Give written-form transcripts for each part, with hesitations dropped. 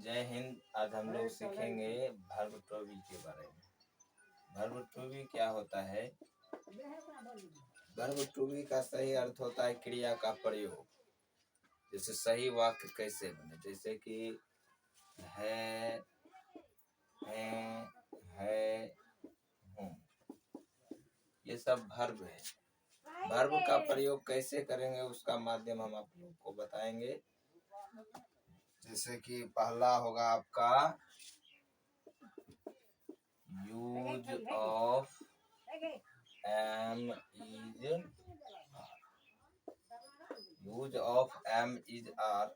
जय हिंद। आज हम लोग सीखेंगे वर्ब टू बी के बारे में। वर्ब टू बी क्या होता है? वर्ब टू बी का सही अर्थ होता है क्रिया का प्रयोग। जैसे सही वाक्य कैसे बने, जैसे कि है, हूँ, ये सब वर्ब है। वर्ब का प्रयोग कैसे करेंगे उसका माध्यम हम आप लोग को बताएंगे। जैसे कि पहला होगा आपका use of am is use of am is are.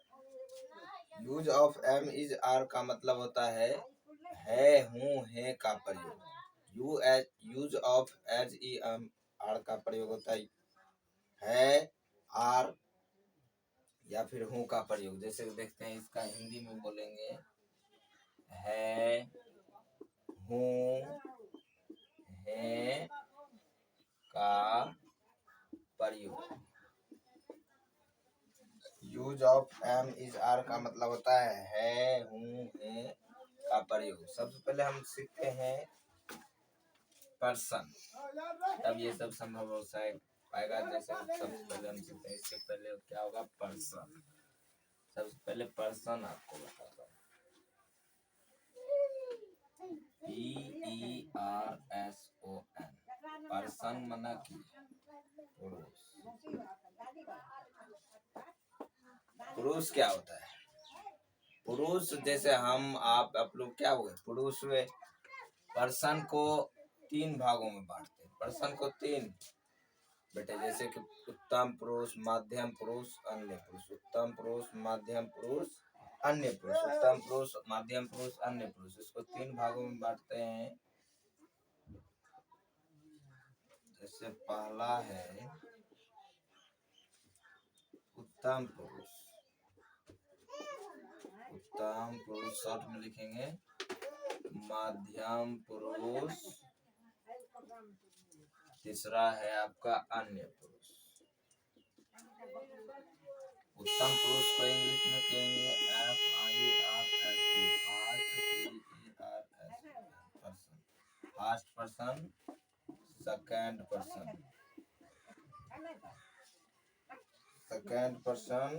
Use of am is are का मतलब होता है हूँ, है का प्रयोग। यूज ऑफ एज ई एम आर का प्रयोग होता है आर या फिर हूँ का प्रयोग। जैसे देखते हैं, इसका हिंदी में बोलेंगे है, हूँ, है का प्रयोग। Use of am is are का मतलब होता है हूँ, है का प्रयोग। सबसे पहले हम सीखते हैं पर्सन, तब ये सब संभव हो पाएगा। जैसे सबसे पहले हम सीखते हैं, इससे पहले क्या होगा पर्सन। सबसे पहले पर्सन आपको बताता हूँ, PERSON। पर्सन मना की पुरुष। पुरुष क्या होता है? पुरुष जैसे हम आप लोग क्या हुए, पुरुष हुए। पर्सन को तीन भागों में बांटते हैं। पर्सन को तीन बेटे, जैसे कि उत्तम पुरुष, मध्यम पुरुष, अन्य पुरुष। उत्तम पुरुष, मध्यम पुरुष, अन्य पुरुष। उत्तम पुरुष, मध्यम पुरुष, अन्य पुरुष। इसको तीन भागों में बांटते हैं। जैसे पहला है उत्तम पुरुष। उत्तम पुरुष शॉर्ट में लिखेंगे। मध्यम पुरुष, तीसरा है आपका अन्य पुरुष। उत्तम पुरुष को इंग्लिश में कहेंगे first person, second person,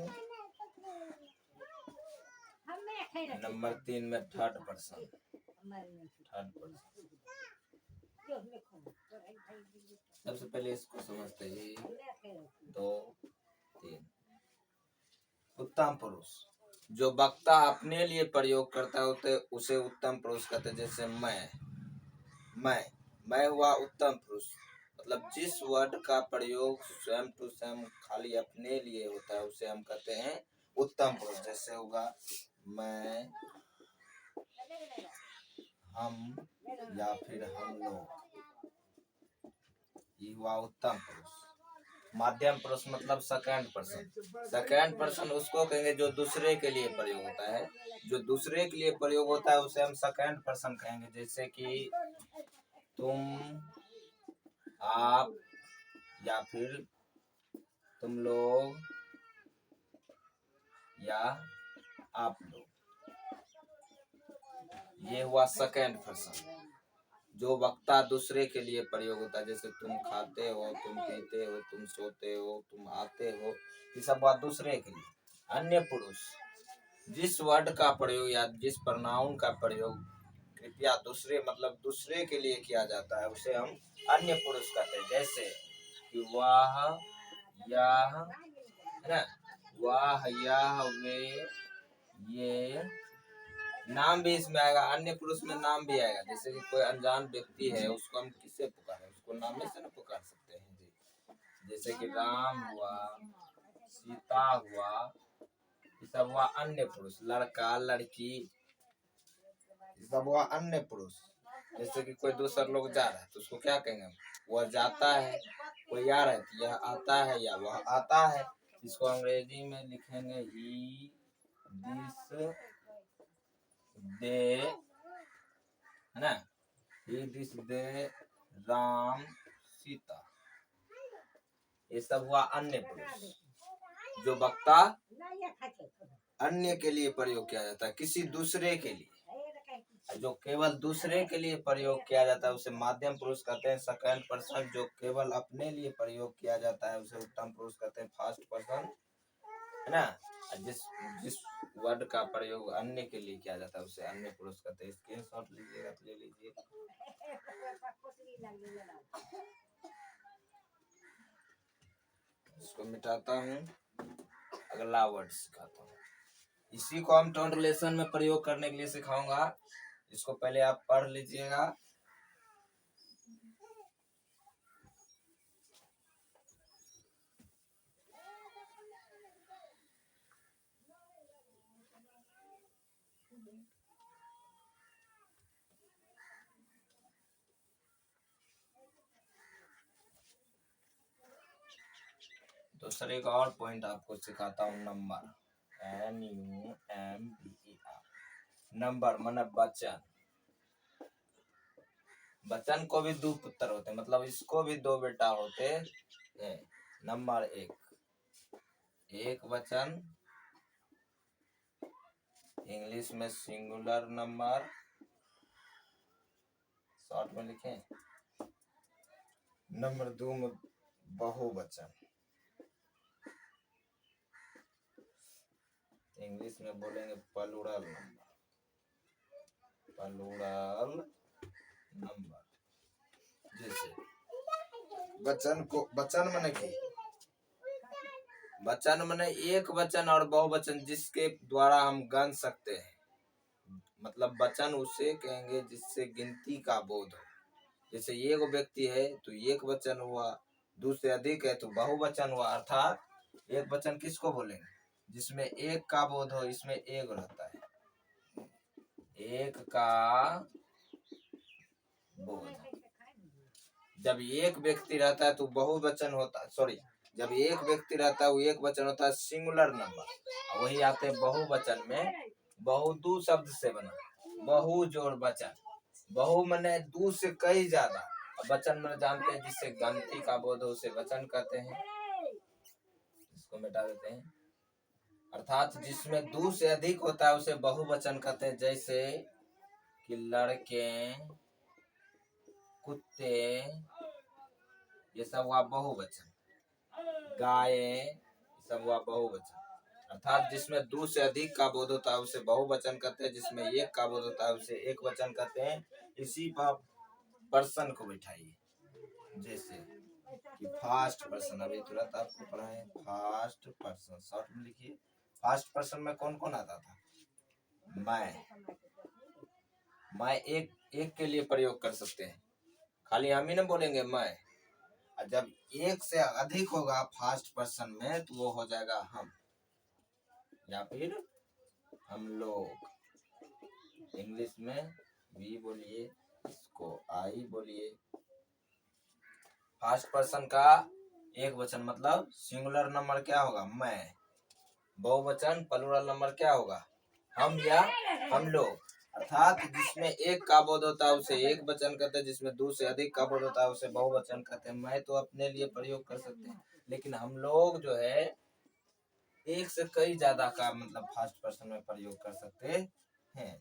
number 3 में थर्ड पर्सन। सबसे पहले इसको समझते हैं, 2 3। उत्तम पुरुष जो वक्ता अपने लिए प्रयोग करता है उसे उत्तम पुरुष कहते हैं। जैसे मैं हुआ उत्तम पुरुष, मतलब जिस वर्ड का प्रयोग स्वयं टू स्वयं खाली अपने लिए होता है उसे हम कहते हैं उत्तम पुरुष। जैसे होगा मैं, हम या फिर हम लोग, ये हुआ उत्तम पुरुष। मध्यम पुरुष मतलब सेकंड पर्सन। सेकंड पर्सन उसको कहेंगे जो दूसरे के लिए प्रयोग होता है। जो दूसरे के लिए प्रयोग होता है उसे हम सेकंड पर्सन कहेंगे। जैसे कि तुम, आप या फिर तुम लोग या आप लोग, ये हुआ सेकंड पर्सन जो वक्ता दूसरे के लिए प्रयोग होता है। जैसे तुम खाते हो, तुम पीते हो, तुम सोते हो, तुम आते हो, ये सब बात दूसरे के लिए। अन्य पुरुष जिस वर्ड का प्रयोग या जिस प्रोनाउन का प्रयोग कृपया दूसरे मतलब दूसरे के लिए किया जाता है उसे हम अन्य पुरुष कहते हैं। जैसे कि वाह, यह, है ना, वाह, यह, वे, ये, नाम भी इसमें आएगा। अन्य पुरुष में नाम भी आएगा। जैसे कि कोई अनजान व्यक्ति है, उसको हम किससे पुकारें? उसको नाम से ना पुकार सकते हैं जी। जैसे कि राम हुआ, सीता हुआ, ये सब हुआ अन्य पुरुष। लड़का, लड़की, ये सब हुआ अन्य पुरुष। जैसे कि कोई दूसरा लोग जा रहा है तो उसको क्या कहेंगे? वह जाता है। कोई आ रहा है तो यह आता है या वह आता है। इसको अंग्रेजी में लिखेंगे ही, दिस, दे, है ना, ही, दिस, दे, राम, सीता, ये सब हुआ अन्य पुरुष जो वक्ता अन्य के लिए प्रयोग किया जाता है, किसी दूसरे के लिए। जो केवल दूसरे के लिए प्रयोग किया जाता है उसे मध्यम पुरुष कहते हैं, सेकंड पर्सन। जो केवल अपने लिए प्रयोग किया जाता है उसे उत्तम पुरुष कहते हैं, फर्स्ट पर्सन, है ना। जिस जिस वर्ड का प्रयोग अन्य के लिए किया जाता है उसे अन्य पुरुष कहते हैं। स्क्रीनशॉट लीजिएगा तो ले लीजिए। इसको मिटाता हूँ, अगला वर्ड सिखाता हूँ। इसी को हम ट्रांसलेशन में प्रयोग करने के लिए सिखाऊंगा। इसको पहले आप पढ़ लीजिएगा। दूसरे का और पॉइंट आपको सिखाता हूँ। नंबर, NUMBER, नंबर माने वचन। वचन को भी दो पुत्र होते, मतलब इसको भी दो बेटा होते हैं। नंबर एक, एक वचन, इंग्लिश में सिंगुलर नंबर, शॉर्ट में लिखें। नंबर दो में बहुवचन, इंग्लिश में बोलेंगे प्लूरल नंबर, प्लूरल नंबर। जैसे वचन को, वचन माने की, वचन माने एक वचन और बहुवचन जिसके द्वारा हम गण सकते हैं। मतलब वचन उसे कहेंगे जिससे गिनती का बोध हो। जैसे एक व्यक्ति है तो एक वचन हुआ, दो से अधिक है तो बहुवचन हुआ। अर्थात एक वचन किसको बोलेंगे, जिसमें एक का बोध हो। इसमें एक रहता है, एक का बोध। जब एक व्यक्ति रहता है तो बहुवचन होता है, सॉरी, जब एक व्यक्ति रहता है वो एक वचन होता है, सिंगुलर नंबर। वही आते हैं बहुवचन में, बहु दो शब्द से बना, बहु जोड़ वचन। बहु मने दो से कई ज्यादा, वचन में जानते हैं जिससे गिनती का बोध हो उसे वचन कहते हैं। इसको मिटा देते हैं। अर्थात जिसमें दो से अधिक होता है उसे बहुवचन कहते हैं। जैसे कि लड़के, कुत्ते, ये सब हुआ बहुवचन। गाय, ये सब हुआ बहुवचन। अर्थात जिसमें दो से अधिक का बोध होता है उसे बहुवचन कहते हैं, जिसमें एक का बोध होता है उसे एक वचन कहते हैं। इसी पर पर्सन को बिठाइए। जैसे कि फर्स्ट पर्सन, अभी तुरंत आपको पढ़ाए, फर्स्ट पर्सन, शॉर्ट में लिखिए। फर्स्ट पर्सन में कौन कौन आता था, मैं एक के लिए प्रयोग कर सकते हैं, खाली हम ही ना बोलेंगे मैं। और जब एक से अधिक होगा फर्स्ट पर्सन में तो वो हो जाएगा हम, या फिर हम लोग। इंग्लिश में वी बोलिए, इसको आई बोलिए। फर्स्ट पर्सन का एक वचन मतलब सिंगुलर नंबर क्या होगा, मैं। बहुवचन प्लूरल नंबर क्या होगा, हम या हम लोग। अर्थात जिसमें एक का बोध होता है उसे एक वचन कहते हैं, जिसमें दो से अधिक का बोध होता है उसे बहुवचन कहते हैं। मैं तो अपने लिए प्रयोग कर सकते हैं, लेकिन हम लोग जो है एक से कई ज्यादा का मतलब फर्स्ट पर्सन में प्रयोग कर सकते हैं।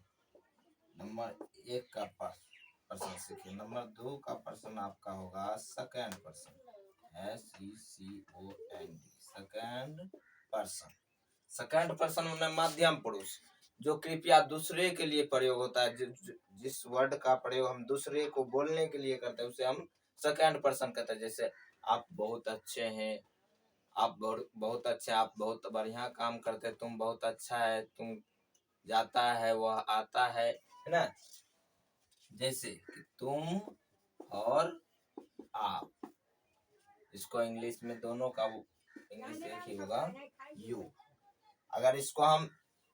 नंबर एक का पर्सन सीखिए। नंबर दो का पर्सन आपका होगा second person, SECOND, second person. Second person में मध्यम पुरुष, जो कृपया दूसरे के लिए प्रयोग होता है। जिस वर्ड का प्रयोग हम दूसरे को बोलने के लिए करते हैं उसे हम सेकंड पर्सन कहते हैं। जैसे आप बहुत अच्छे हैं, आप बहुत अच्छे, आप बहुत बढ़िया काम करते, तुम बहुत अच्छा है, तुम जाता है वह आता है ना। जैसे कि तुम और आप, इसको इंग्लिश में दोनों का इंग्लिश एक ही होगा, यू। अगर इसको हम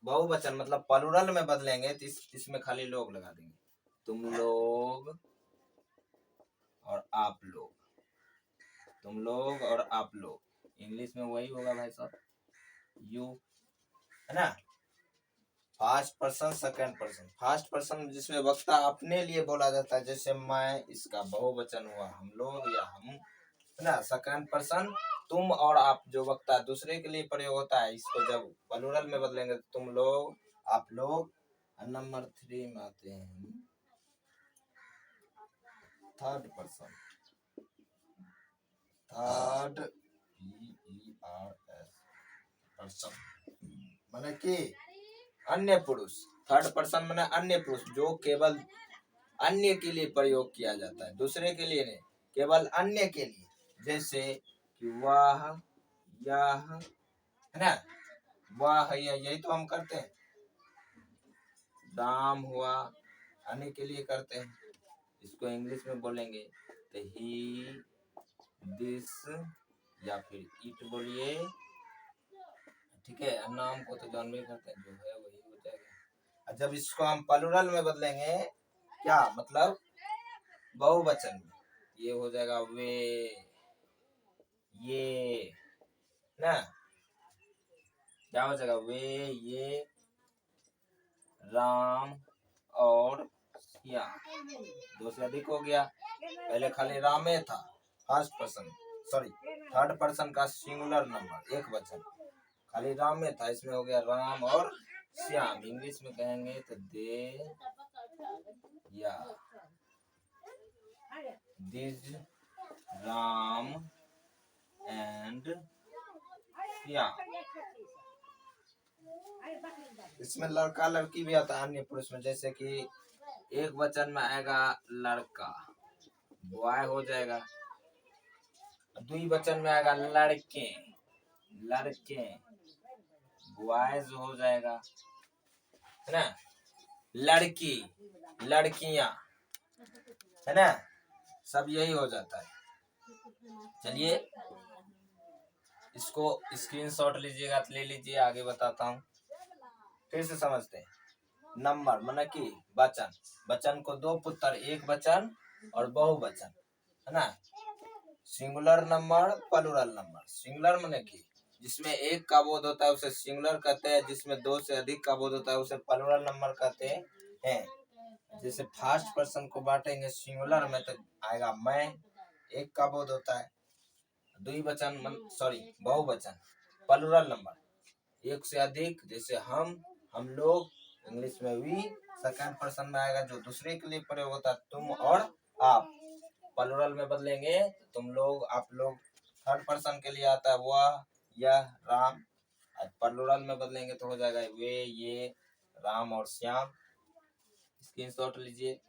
बहुवचन मतलब प्लूरल में बदलेंगे तो इसमें खाली लोग लगा देंगे, तुम लोग और आप लोग, तुम लोग और आप लोग। इंग्लिश में वही होगा भाई साहब, यू, है ना। First person second person. First person जिसमें वक्ता अपने लिए बोला जाता है, जैसे मैं, इसका बहुवचन हुआ हम लोग या हम, है ना। सेकंड पर्सन तुम और आप जो वक्ता दूसरे के लिए प्रयोग होता है, इसको जब प्लूरल में बदलेंगे तो तुम लोग, आप लोग। नंबर 3 में आते हैं third person. Third PERS person माने कि अन्य पुरुष। थर्ड पर्सन माने अन्य पुरुष, जो केवल अन्य के लिए प्रयोग किया जाता है, दूसरे के लिए नहीं, केवल अन्य के लिए। जैसे कि वह, यह, है ना, वह यही तो हम करते हैं। राम हुआ, अन्य के लिए करते हैं। इसको इंग्लिश में बोलेंगे तो ही, दिस या फिर इट बोलिए, ठीक है। नाम को तो जानवे करते हैं, जो है वही हो जाएगा। जब इसको हम प्लूरल में बदलेंगे, क्या मतलब बहुवचन में, ये हो जाएगा वे, ये ना, क्या हो जाएगा, वे, ये, राम और श्याम। दो से अधिक हो गया, पहले खाली रामे था, first person, sorry third person का सिंगुलर नंबर, एक वचन, खाली राम में था, इसमें हो गया राम और श्याम। इंग्लिश में कहेंगे तो दे या दिस राम एंड श्याम। इसमें लड़का लड़की भी आता है अन्य पुरुष में, जैसे कि एक वचन में आएगा लड़का, बॉय हो जाएगा। दुई वचन में आएगा लड़के, लड़के, बॉयज हो जाएगा, है ना। लड़की, लड़कियां, है ना, सब यही हो जाता है। चलिए इसको स्क्रीनशॉट लीजिएगा तो ले लीजिए, आगे बताता हूँ, फिर से समझते हैं। नंबर माने कि वचन, वचन को दो पुत्र, एक वचन और बहुवचन, है ना। Singular number, plural number. Singular माने कि जिसमें एक का बोध होता है उसे सिंगुलर कहते हैं, जिसमें दो से अधिक का बोध होता है उसे प्लूरल नंबर कहते हैं। जैसे फर्स्ट पर्सन को बांटेंगे सिंगुलर में तो आएगा मैं, एक का बोध होता है। द्विवचन सॉरी बहुवचन, प्लूरल नंबर, एक से अधिक, जैसे हम लोग, इंग्लिश में वी। सेकंड पर्सन में आएगा जो दूसरे के लिए प्रयोग होता है, तुम और आप। प्लूरल में बदलेंगे तुम लोग, आप लोग। थर्ड पर्सन के लिए आता है वह, यह, राम। प्लूरल में बदलेंगे तो हो जाएगा वे, ये, राम और श्याम। स्क्रीनशॉट लीजिए,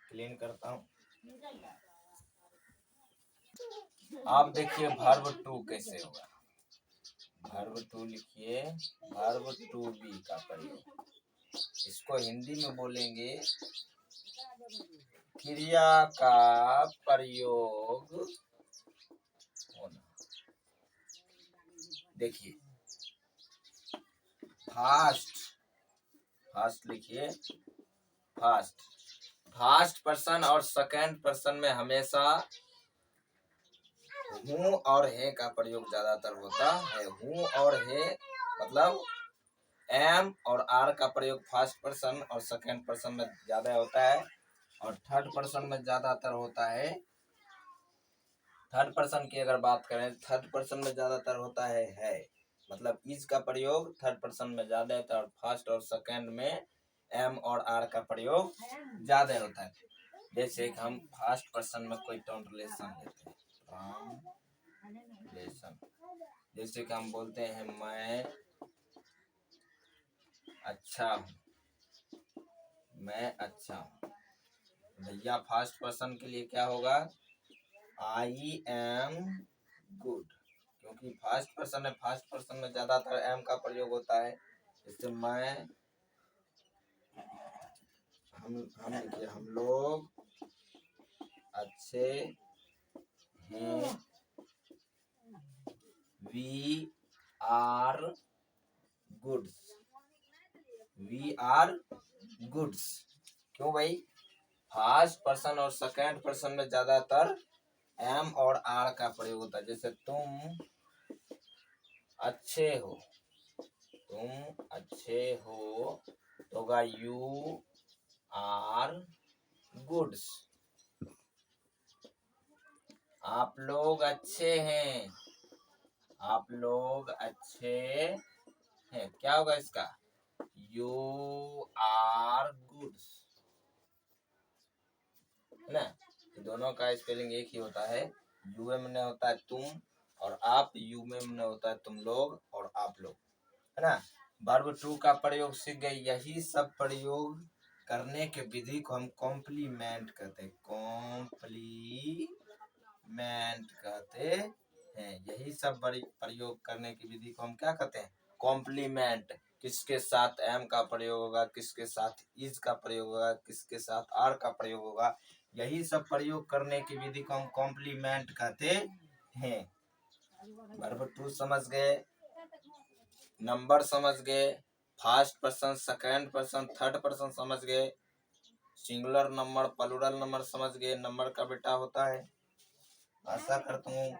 क्लीन करता हूँ। आप देखिए वर्ब टू कैसे होगा। वर्ब टू लिखिए, वर्ब टू बी का प्रयोग, इसको हिंदी में बोलेंगे क्रिया का प्रयोग होना। देखिए फास्ट, फास्ट लिखिए, फास्ट। फर्स्ट पर्सन और सेकंड पर्सन में हमेशा हूँ और है का प्रयोग ज्यादातर होता है। हूँ और है मतलब एम और आर का प्रयोग फर्स्ट पर्सन और सेकंड पर्सन में ज्यादा होता है, और थर्ड पर्सन में ज्यादातर होता है। थर्ड पर्सन की अगर बात करें, थर्ड पर्सन में ज्यादातर होता है, मतलब इज का प्रयोग थर्ड पर्सन में ज्यादा होता है, और फर्स्ट और सेकंड में एम और आर का प्रयोग ज्यादा होता है। जैसे कि हम फर्स्ट पर्सन में कोई ट्रांसलेशन लेते हैं, ट्रांसलेशन, जैसे कि हम बोलते हैं मैं अच्छा हूँ, मैं अच्छा हूँ। भैया फर्स्ट पर्सन के लिए क्या होगा, आई एम गुड, क्योंकि फर्स्ट पर्सन है, फर्स्ट पर्सन में ज्यादातर एम का प्रयोग होता है। जैसे मैं, हम लोग अच्छे हैं, we are goods, we are goods. क्यों भाई, फर्स्ट पर्सन और सेकंड पर्सन में ज्यादातर एम और आर का प्रयोग होता है। जैसे तुम अच्छे हो, तुम अच्छे हो तो होगा यू आर गुड्स। आप लोग अच्छे हैं, आप लोग अच्छे हैं। क्या होगा इसका? यू आर गुड, है ना। दोनों का स्पेलिंग एक ही होता है। यू में होता है तुम और आप, यू में होता है तुम लोग और आप लोग, है ना। वर्ब टू का प्रयोग सीख गए। यही सब प्रयोग करने के विधि को हम कॉम्प्लीमेंट कहते हैं। कॉम्प्लीमेंट कहते हैं। यही सब प्रयोग करने की विधि को हम क्या कहते हैं? कॉम्प्लीमेंट। किसके साथ एम का प्रयोग होगा, किसके साथ इज का प्रयोग होगा, किसके साथ आर का प्रयोग होगा, यही सब प्रयोग करने की विधि को हम कॉम्प्लीमेंट कहते हैं। वर्ब टू समझ गए, नंबर समझ गए, first person, second person, third person समझ गए, सिंगुलर नंबर, प्लूरल नंबर समझ गए, नंबर का बेटा होता है। आशा करता हूँ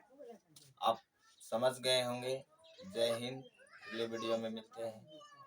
आप समझ गए होंगे। जय हिंद। अगले वीडियो में मिलते हैं।